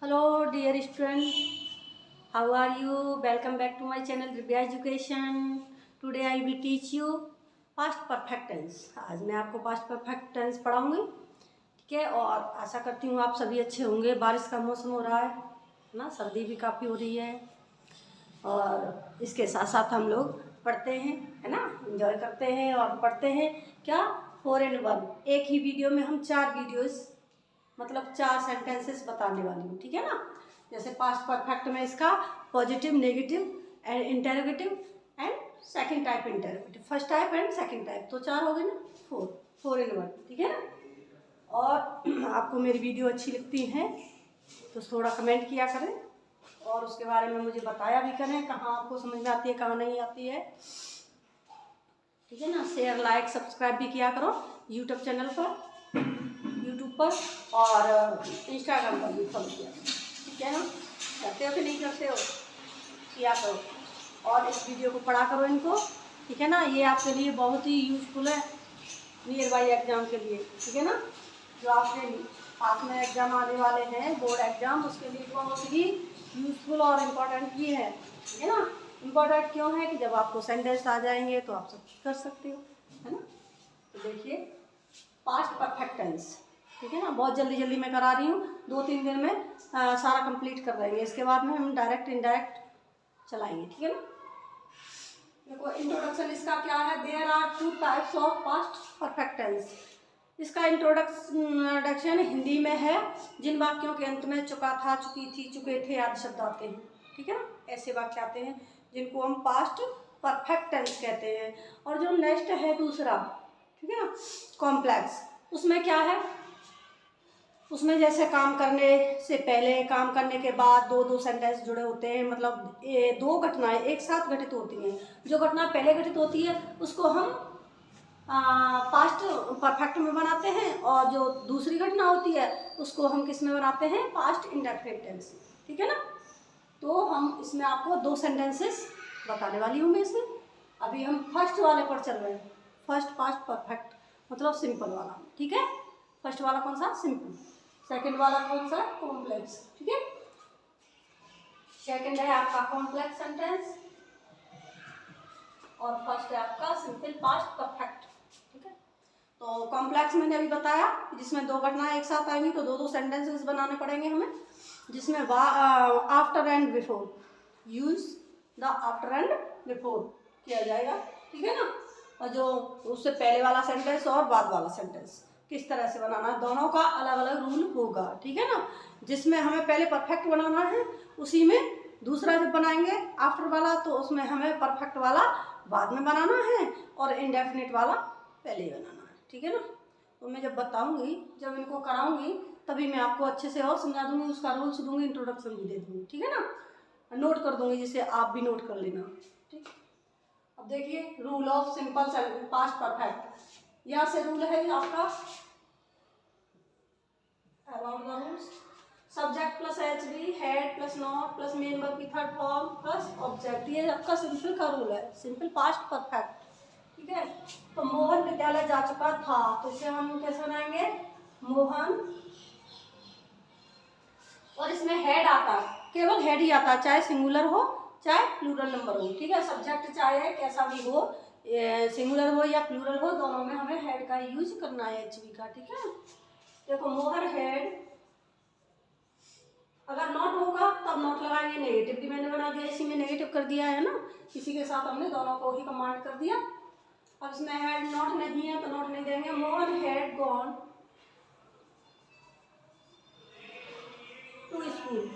Hello dear student, how are you? Welcome back to my channel Divya Education. Today I will teach you past perfect tense. आज मैं आपको past perfect tense पढ़ाऊंगी, ठीक है। और आशा करती हूँ आप सभी अच्छे होंगे। बारिश का मौसम हो रहा है ना, सर्दी भी काफ़ी हो रही है और इसके साथ साथ हम लोग पढ़ते हैं, है ना, एंजॉय करते हैं और पढ़ते हैं क्या 4 in 1। एक ही वीडियो में हम 4 वीडियोस मतलब 4 सेंटेंसेस बताने वाली हूँ, ठीक है ना। जैसे पास्ट परफेक्ट में इसका positive, negative and interrogative and second type interrogative, first type and second type, तो 4 हो गए ना, 4 in 1, ठीक है ना। और आपको मेरी वीडियो अच्छी लगती है तो थोड़ा कमेंट किया करें और उसके बारे में मुझे बताया भी करें कहाँ आपको समझ में आती है, कहाँ नहीं आती है, ठीक है ना। शेयर, लाइक, सब्सक्राइब भी किया करो यूट्यूब चैनल पर, यूट्यूब पर और इंस्टाग्राम पर भी फॉलो किया करो, ठीक है ना। करते हो कि नहीं करते हो, किया करो और इस वीडियो को पढ़ा करो इनको, ठीक है ना। ये आपके लिए बहुत ही यूजफुल है नियर बाई एग्ज़ाम के लिए, ठीक है ना। जो आपके पास में एग्ज़ाम आने वाले हैं, बोर्ड एग्ज़ाम, उसके लिए बहुत ही यूजफुल और इम्पोर्टेंट भी है, ठीक है ना। इम्पोर्टेंट क्यों है कि जब आपको सेंटेंस आ जाएंगे तो आप सब कर सकते हो, है ना। तो देखिए पास्ट परफेक्ट टेंस, ठीक है ना। बहुत जल्दी जल्दी मैं करा रही हूँ, 2-3 दिन में सारा कंप्लीट कर देंगे। इसके बाद में हम डायरेक्ट इनडायरेक्ट चलाएंगे, ठीक है ना। देखो इंट्रोडक्शन इसका क्या है, there are 2 types of past perfect tense. इसका इंट्रोडक्शन हिंदी में है, जिन वाक्यों के अंत में चुका था, चुकी थी, चुके थे आदि शब्द आते हैं, ठीक है ना। ऐसे वाक्य आते हैं जिनको हम पास्ट परफेक्ट टेंस कहते हैं। और जो नेक्स्ट है दूसरा, ठीक है ना, कॉम्प्लेक्स, उसमें क्या है, उसमें जैसे काम करने से पहले, काम करने के बाद दो दो सेंटेंस जुड़े होते हैं, मतलब ये 2 घटनाएं एक साथ घटित होती हैं। जो घटना पहले घटित होती है उसको हम पास्ट परफेक्ट में बनाते हैं और जो दूसरी घटना होती है उसको हम किस में बनाते हैं, पास्ट इंडेफिनिट टेंस, ठीक है ना। तो हम इसमें आपको 2 सेंटेंसेस बताने वाली हूँ मैं इसमें। अभी हम फर्स्ट वाले पर चल रहे हैं, फर्स्ट पास्ट परफेक्ट मतलब सिंपल वाला, ठीक है। फर्स्ट वाला कौन सा, सिंपल। सेकंड वाला कौन सा, कॉम्प्लेक्स, ठीक है। सेकंड है आपका कॉम्प्लेक्स सेंटेंस और फर्स्ट है आपका सिंपल पास्ट परफेक्ट, ठीक है। तो कॉम्प्लेक्स मैंने अभी बताया जिसमें 2 घटनाएं एक साथ आएंगी तो 2 सेंटेंसेस बनाने पड़ेंगे हमें, जिसमें after and before, use the after and before किया जाएगा, ठीक है ना। और जो उससे पहले वाला सेंटेंस और बाद वाला सेंटेंस किस तरह से बनाना है, दोनों का अलग अलग रूल होगा, ठीक है ना। जिसमें हमें पहले परफेक्ट बनाना है उसी में दूसरा जब बनाएंगे आफ्टर वाला तो उसमें हमें परफेक्ट वाला बाद में बनाना है और इंडेफिनिट वाला पहले ही बनाना है, ठीक है ना। तो मैं जब बताऊंगी, जब इनको कराऊंगी तभी मैं आपको अच्छे से और समझा दूंगी, उसका रूल्स दूंगी, इंट्रोडक्शन भी दे दूंगी, ठीक है ना। नोट कर दूंगी जिससे आप भी नोट कर लेना, ठीक। अब देखिए rule of simple past perfect, यहाँ से रूल है आपका about the rules, subject plus H B, had plus not plus main verb की थर्ड फॉर्म प्लस ऑब्जेक्ट, ये आपका सिंपल का रूल है, सिंपल पास्ट परफेक्ट, ठीक है। तो मोहन विद्यालय जा चुका था तो इसे हम कैसे बनाएंगे, मोहन, और इसमें हेड आता है, केवल हेड ही आता है, चाहे सिंगुलर हो चाहे प्लूरल नंबर हो, ठीक है। सब्जेक्ट चाहे कैसा भी हो, सिंगुलर हो या प्लूरल हो, दोनों में हमें हेड का यूज करना है, एचवी का, ठीक है। देखो मोहन हेड, अगर नॉट होगा तब नॉट लगाएंगे, नेगेटिव भी मैंने बना दिया, इसी में नेगेटिव कर दिया है ना, इसी के साथ हमने दोनों को ही कमांड कर दिया। अब इसमें हेड नॉट नहीं है तो नॉट नहीं देंगे, Mohan had gone to school,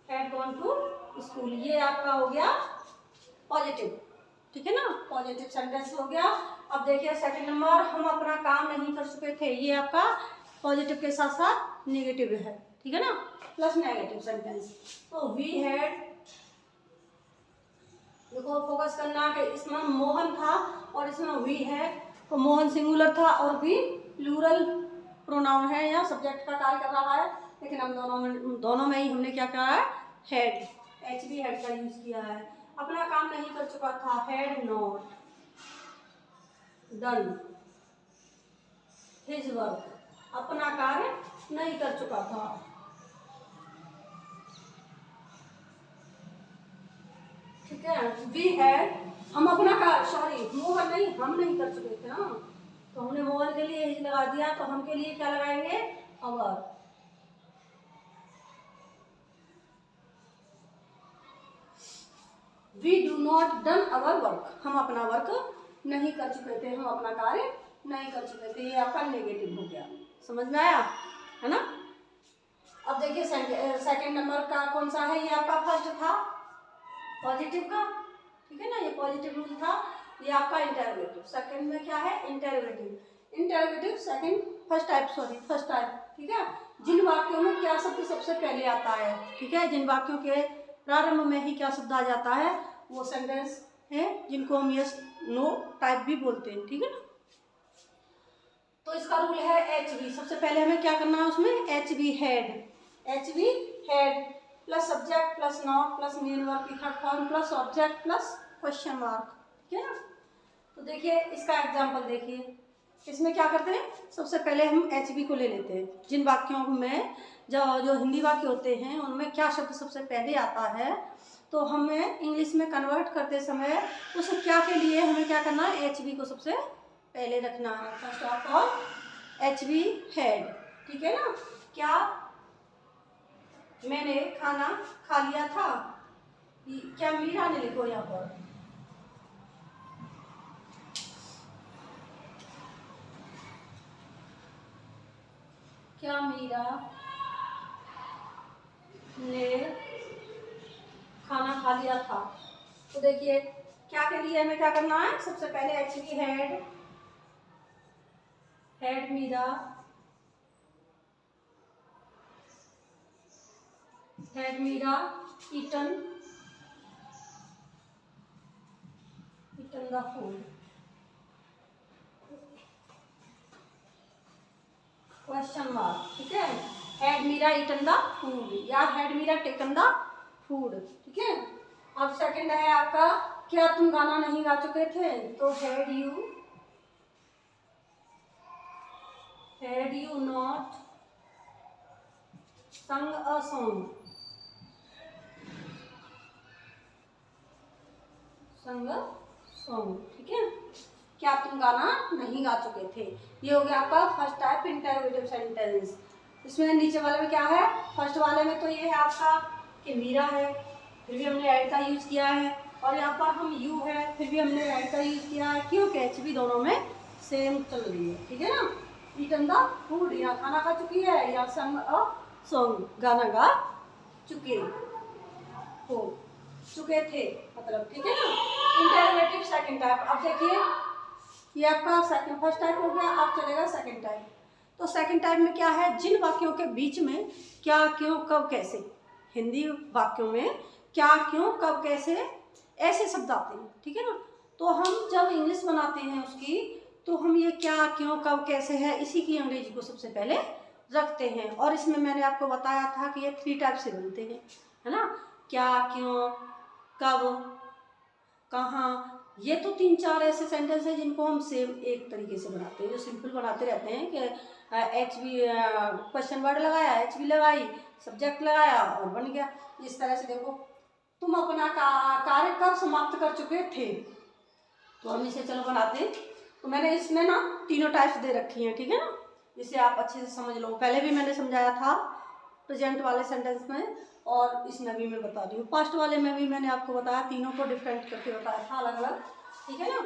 had gone to school, ये आपका हो गया पॉजिटिव, ठीक है ना, पॉजिटिव सेंटेंस हो गया। अब देखिए सेकंड नंबर, हम अपना काम नहीं कर चुके थे, ये आपका पॉजिटिव के साथ साथ नेगेटिव है, ठीक है ना, प्लस नेगेटिव सेंटेंस। तो वी हैड, देखो फोकस करना कि इसमें मोहन था और इसमें वी है, तो मोहन सिंगुलर था और वी प्लूरल प्रोनाउन है या सब्जेक्ट का कार्य कर रहा है, लेकिन हम दोनों में ही हमने क्या करा है, हेड, एच बी हेड का यूज किया है। अपना काम नहीं कर चुका था, had not done his work, अपना कार्य नहीं कर चुका था। ठीक है, वी हैड, हम अपना कार्य, सॉरी मोहन नहीं, हम नहीं कर चुके थे ना, तो हमने मोहन के लिए इज लगा दिया, तो हम के लिए क्या लगाएंगे, our. We do not done our work, हम अपना वर्क नहीं कर चुके थे, हम अपना कार्य नहीं कर चुके थे, ये आपका नेगेटिव हो गया। समझ में आया है ना। अब देखिए सेकंड नंबर का कौन सा है, ये आपका फर्स्ट था पॉजिटिव का, ठीक है ना, ये पॉजिटिव रूल था, ये आपका इंटरोगेटिव। सेकंड में क्या है, interrogative. Interrogative second, first type, sorry first type, ठीक है। जिन वाक्यों में क्या शब्द सबसे पहले आता है, ठीक है, जिन वाक्यों के प्रारंभ में ही क्या शब्द आ जाता है, वो सेंटेंस है जिनको हम यस नो टाइप भी बोलते हैं, ठीक है ना। तो इसका रूल है HV, सबसे पहले हमें क्या करना है उसमें, HV had, HV had plus subject plus not plus main verb की third form plus object plus question mark, ठीक है ना। तो देखिए इसका एग्जांपल देखिए, इसमें क्या करते हैं, सबसे पहले हम HV को ले लेते हैं। जिन वाक्यों में जो हिंदी वाक्य होते हैं उनमें क्या शब्द सबसे पहले आता है, तो हमें इंग्लिश में कन्वर्ट करते समय उस क्या के लिए हमें क्या करना है, HV को सबसे पहले रखना है। First of all HV head, ठीक है ना। क्या मैंने खाना खा लिया था, क्या मीरा ने, लिखो यहाँ पर, क्या मीरा ने खाना खा लिया था। तो देखिए क्या के लिए हमें क्या करना है, सबसे पहले HV had, had Meera, had Meera eaten, eaten the food, question mark, ठीक है। Had Meera eaten the food या had Meera taken the food, ठीक है। अब सेकंड है आपका, क्या तुम गाना नहीं गा चुके थे, तो हैड यू नॉट संग अ सॉन्ग, संग सॉन्ग, ठीक है। क्या तुम गाना नहीं गा चुके थे, ये हो गया आपका फर्स्ट टाइप इंटरोगेटिव सेंटेंस। इसमें नीचे वाले में क्या है, फर्स्ट वाले में तो ये है आपका कि मीरा है, फिर भी हमने ऐड का यूज किया है, और यहाँ पर हम यू है, फिर भी हमने ऐड का यूज किया है, क्योंकि HV दोनों में सेम चल रही है, ठीक है ना। ईटन द फूड, या खाना खा चुकी है, या संग अ सॉन्ग, गाना गा चुके हो, चुके थे मतलब, ठीक है ना। Interrogative second type. अब देखिए ये आपका सेकंड, फर्स्ट टाइप हो गया, अब चलेगा सेकंड टाइप। तो सेकंड टाइप में क्या है, जिन वाक्यों के बीच में क्या क्यों कब कैसे, हिंदी वाक्यों में क्या क्यों कब कैसे ऐसे शब्द आते हैं, ठीक है ना। तो हम जब इंग्लिश बनाते हैं उसकी, तो हम ये क्या क्यों कब कैसे है, इसी की अंग्रेजी को सबसे पहले रखते हैं। और इसमें मैंने आपको बताया था कि ये 3 टाइप से बनते हैं, है ना। क्या क्यों कब कहाँ, ये तो 3-4 ऐसे सेंटेंस हैं जिनको हम सेम एक तरीके से बनाते हैं, जो सिंपल बनाते रहते हैं कि HV क्वेश्चन वर्ड लगाया, HV लगाई, सब्जेक्ट लगाया और बन गया। इस तरह से देखो, तुम अपना कार्य कब समाप्त कर चुके थे, तो हम इसे चलो बनाते हैं। तो मैंने इसमें ना तीनों टाइप्स दे रखी हैं, ठीक है ना, इसे आप अच्छे से समझ लो। पहले भी मैंने समझाया था प्रेजेंट वाले सेंटेंस में, और इसमें भी मैं बता रही हूँ। पास्ट वाले में भी मैंने आपको बताया, तीनों को डिफरेंट करके बताया था अलग अलग, ठीक है ना।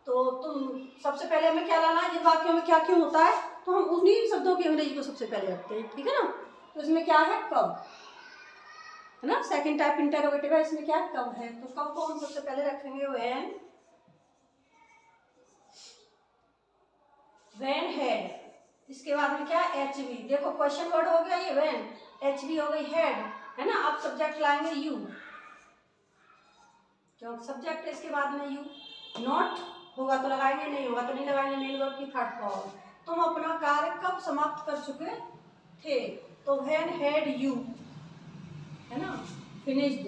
तो तुम सबसे पहले हमें क्या लाना है, जिन वाक्यों में क्या क्यों होता है, तो हम उन्हीं शब्दों की अंग्रेजी को सबसे पहले रखते हैं, ठीक है ना। तो इसमें क्या है, कब है ना, सेकंड टाइप इंटरोगेटिव है, इसमें क्या है, कब है। तो कब को हम सबसे पहले रखेंगे, व्हेन हेड, इसके बाद में क्या है, HV। देखो क्वेश्चन वर्ड हो गया ये व्हेन, HV हो गई हेड, है ना। आप सब्जेक्ट लाएंगे यू, क्योंकि सब्जेक्ट है, इसके बाद में यू। नॉट होगा तो लगाएंगे, नहीं होगा तो नहीं लगाएंगे, मेन वर्ब की थर्ड फॉर्म। तुम अपना कार्य कब समाप्त कर चुके थे, तो व्हेन हैड यू, है ना, finished,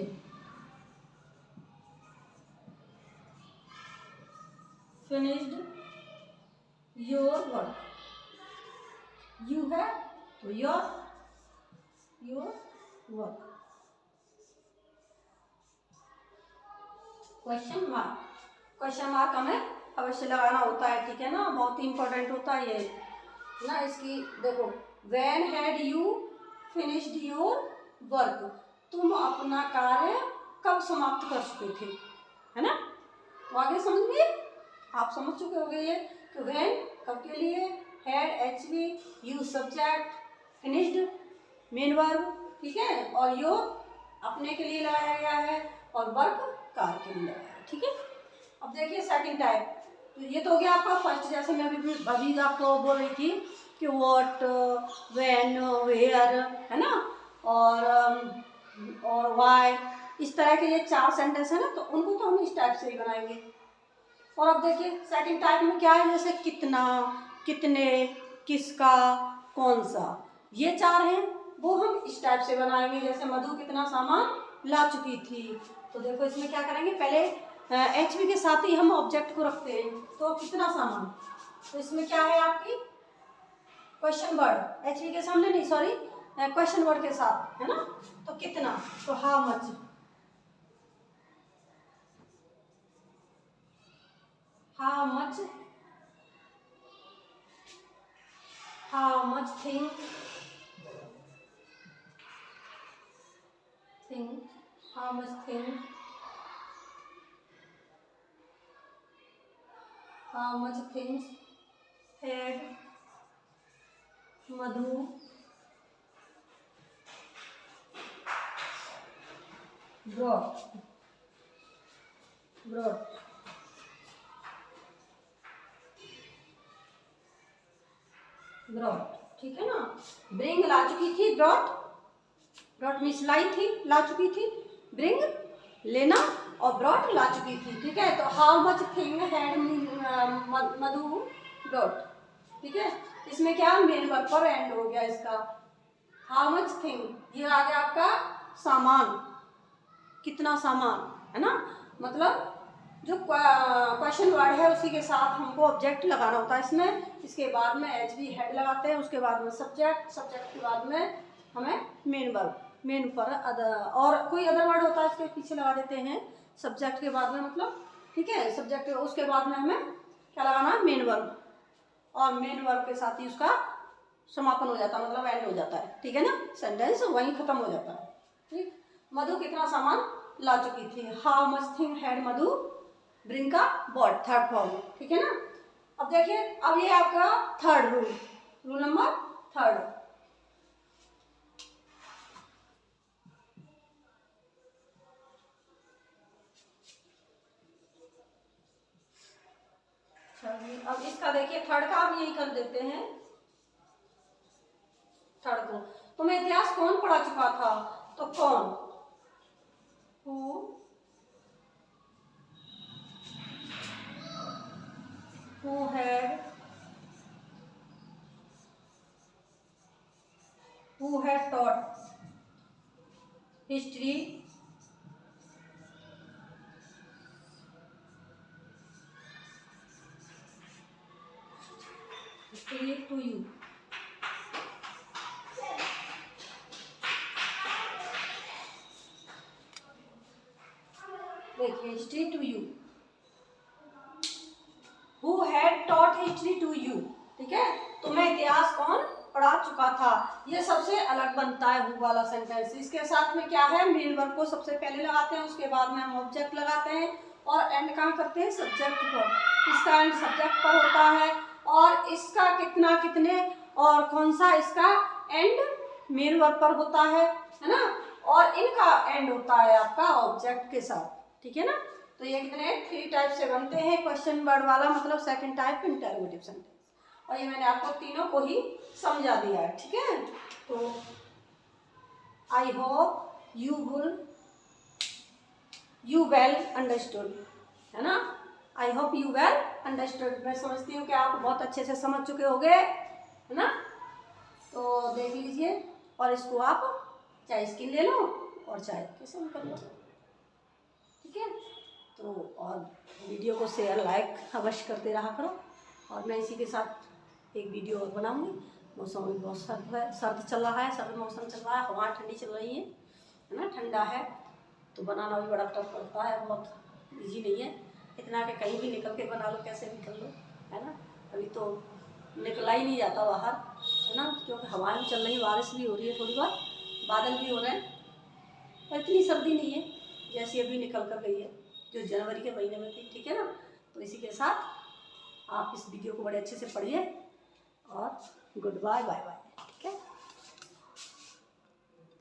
finished your work, you है तो योर वर्क। क्वेश्चन मार्क हमें अवश्य लगाना होता है, ठीक है ना, बहुत ही इंपॉर्टेंट होता है ये ना। इसकी देखो, when had you finished your work, तुम अपना कार्य कब समाप्त कर चुके थे, है ना। तो आगे समझिए, आप समझ चुके होंगे ये कि व्हेन कब के लिए, had HV, you subject, finished main verb, ठीक है, और योर अपने के लिए लगाया गया है और वर्क कार के लिए लगाया है, ठीक है। अब देखिए सेकंड टाइप, तो ये तो हो गया आपका फर्स्ट, जैसे मैं अभी आपको बोल रही थी कि व्हाट, व्हेन, वेयर, है ना, और व्हाई, इस तरह के ये 4 सेंटेंस है ना, तो उनको तो हम इस टाइप से ही बनाएंगे। और अब देखिए सेकंड टाइप में क्या है, जैसे कितना, कितने, किसका, कौन सा, ये 4 हैं, वो हम इस टाइप से बनाएंगे। जैसे मधु कितना सामान ला चुकी थी, तो देखो इसमें क्या करेंगे, पहले एचवी के साथ ही हम ऑब्जेक्ट को रखते हैं, तो कितना सामान, तो इसमें क्या है आपकी क्वेश्चन वर्ड, एचवी के सामने नहीं, सॉरी, क्वेश्चन वर्ड के साथ, है ना, तो कितना, तो how much, how much, how much thing, how much thing, how much things had Madhu brought, ठीक है ना। ब्रिंग ला चुकी थी, ब्रॉट मीन्स लाई थी, ला चुकी थी, ब्रिंग लेना, और ब्रॉट ला चुकी थी, ठीक है। तो how much thing had Madhu brought, ठीक है, इसमें क्या मेन वर्ब पर एंड हो गया इसका, हाउ मच थिंग, ये आ गया आपका सामान, कितना सामान, है ना, मतलब जो क्वेश्चन वर्ड है उसी के साथ हमको ऑब्जेक्ट लगाना होता है इसमें। इसके बाद में एच बी हेड लगाते हैं, उसके बाद में सब्जेक्ट के बाद में हमें मेन वर्ब, मेन पर अदर, और कोई अदर वर्ड होता है इसके पीछे लगा देते हैं सब्जेक्ट के बाद में, मतलब ठीक है, सब्जेक्ट उसके बाद में हमें क्या लगाना है, मेन वर्ब, और मेन वर्ब के साथ ही उसका समापन हो जाता है, मतलब एंड हो जाता है, ठीक है ना, सेंटेंस वहीं खत्म हो जाता है, ठीक। मधु कितना सामान ला चुकी थी, how much thing had Madhu bring का बॉट, थर्ड फॉर्म, ठीक है ना। अब देखिए, अब ये आपका थर्ड रूल नंबर थर्ड, अब इसका देखिए थर्ड का हम यही कर देते हैं, थर्ड को, तो मैं इतिहास कौन पढ़ा चुका था, तो कौन, who had taught history to you, देखिए history to you, who had taught history to you, ठीक है, तुम्हें इतिहास कौन पढ़ा चुका था, ये सबसे अलग बनता है हु वाला सेंटेंस। इसके साथ में क्या है, मेन वर्ब को सबसे पहले लगाते हैं, उसके बाद में हम ऑब्जेक्ट लगाते हैं, और एंड कहाँ करते हैं, सब्जेक्ट पर, इसका एंड सब्जेक्ट पर होता है, और इसका कितना, कितने, और कौन सा, इसका एंड मेन वर्ब पर होता है ना, और इनका एंड होता है आपका ऑब्जेक्ट के साथ, ठीक है ना। तो ये कितने 3 टाइप से बनते हैं, क्वेश्चन वर्ड वाला मतलब सेकंड टाइप इंटरोगेटिव सेंटेंस, और ये मैंने आपको तीनों को ही समझा दिया है, ठीक है। तो I hope you well understood, है ना, I hope you well understood, मैं समझती हूँ कि आप बहुत अच्छे से समझ चुके होंगे, है ना। तो देख लीजिए, और इसको आप चाहे स्किन ले लो और चाहे कैसे भी कर लो, ठीक है। तो और वीडियो को शेयर लाइक अवश्य करते रहा करो, और मैं इसी के साथ एक वीडियो और बनाऊंगी। मौसम भी बहुत सर्द चल रहा है, सर्द मौसम चल रहा है, हवा ठंडी चल रही है ना, ठंडा है तो बनाना भी बड़ा टफ पड़ता है, बहुत ईजी नहीं है इतना कि कहीं भी निकल के बना लो, कैसे निकल लो, है ना। अभी तो निकला ही नहीं जाता बाहर, है ना, क्योंकि हवाएं भी चल रही, बारिश भी हो रही है थोड़ी बहुत, बादल भी हो रहे हैं, और इतनी सर्दी नहीं है जैसी अभी निकल कर गई है जो जनवरी के महीने में थी, ठीक है ना। तो इसी के साथ आप इस वीडियो को बड़े अच्छे से पढ़िए और गुड बाय, बाय बाय।